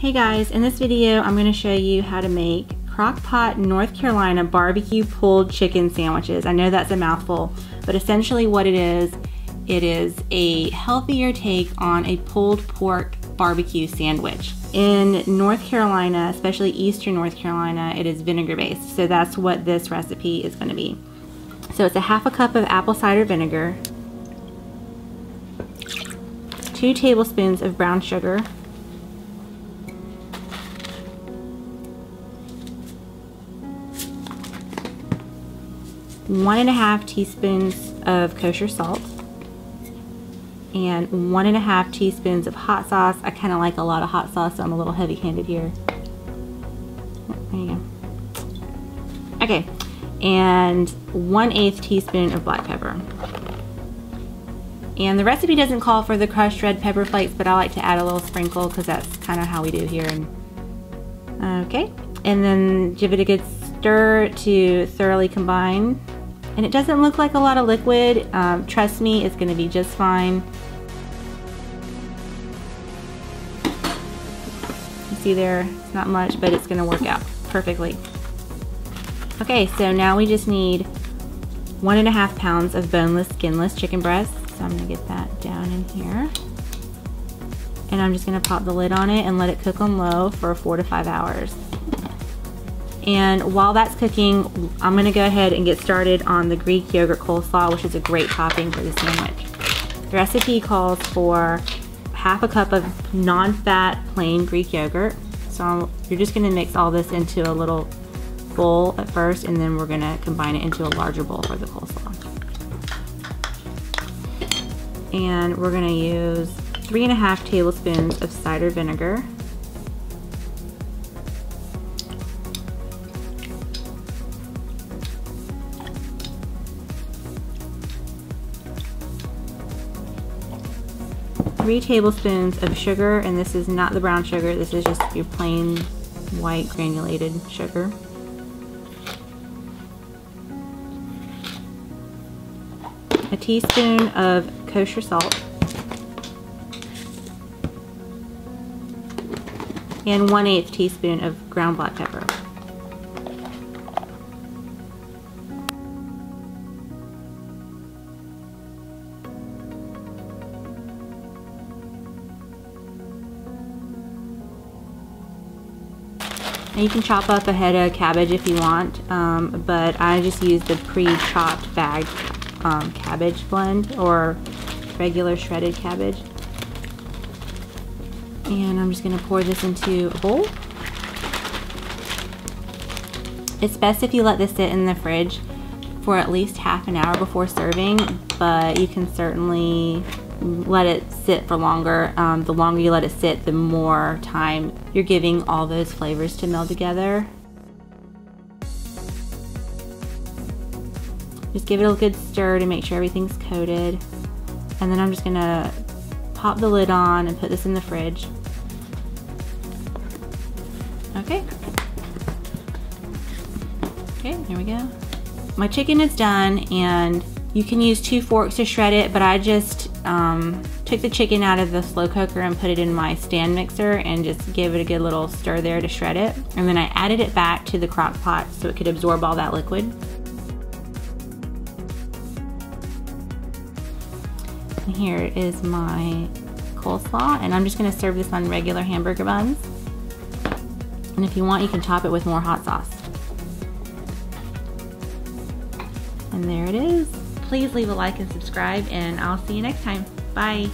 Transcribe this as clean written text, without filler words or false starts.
Hey guys, in this video I'm going to show you how to make crock-pot North Carolina barbecue pulled chicken sandwiches. I know that's a mouthful, but essentially what it is a healthier take on a pulled pork barbecue sandwich. In North Carolina, especially eastern North Carolina, it is vinegar based, so that's what this recipe is going to be. So it's a half a cup of apple cider vinegar, 2 tablespoons of brown sugar, 1.5 teaspoons of kosher salt, and 1.5 teaspoons of hot sauce. I kind of like a lot of hot sauce, so I'm a little heavy-handed here. There you go. Okay, and 1/8 teaspoon of black pepper. And the recipe doesn't call for the crushed red pepper flakes, but I like to add a little sprinkle because that's kind of how we do here. Okay, and then give it a good stir to thoroughly combine. And it doesn't look like a lot of liquid. Trust me, it's going to be just fine. You see there, it's not much, but it's going to work out perfectly. Okay, so now we just need 1.5 pounds of boneless, skinless chicken breasts. So I'm going to get that down in here. And I'm just going to pop the lid on it and let it cook on low for 4 to 5 hours. And while that's cooking, I'm going to go ahead and get started on the Greek yogurt coleslaw, which is a great topping for the sandwich. The recipe calls for half a cup of non-fat plain Greek yogurt. So you're just going to mix all this into a little bowl at first, and then we're going to combine it into a larger bowl for the coleslaw. And we're going to use 3.5 tablespoons of cider vinegar, 3 tablespoons of sugar, and this is not the brown sugar, this is just your plain white granulated sugar. A teaspoon of kosher salt, and 1/8 teaspoon of ground black pepper. And you can chop up a head of cabbage if you want, but I just use the pre-chopped bagged cabbage blend or regular shredded cabbage. And I'm just going to pour this into a bowl. It's best if you let this sit in the fridge for at least half an hour before serving, but you can certainly let it sit for longer. The longer you let it sit, the more time you're giving all those flavors to meld together. Just give it a good stir to make sure everything's coated. And then I'm just gonna pop the lid on and put this in the fridge. Okay. Okay, there we go. My chicken is done, and you can use 2 forks to shred it, but I just took the chicken out of the slow cooker and put it in my stand mixer and just gave it a good little stir there to shred it. And then I added it back to the crock pot so it could absorb all that liquid. And here is my coleslaw, and I'm just going to serve this on regular hamburger buns. And if you want, you can top it with more hot sauce. And there it is. Please leave a like and subscribe, and I'll see you next time. Bye.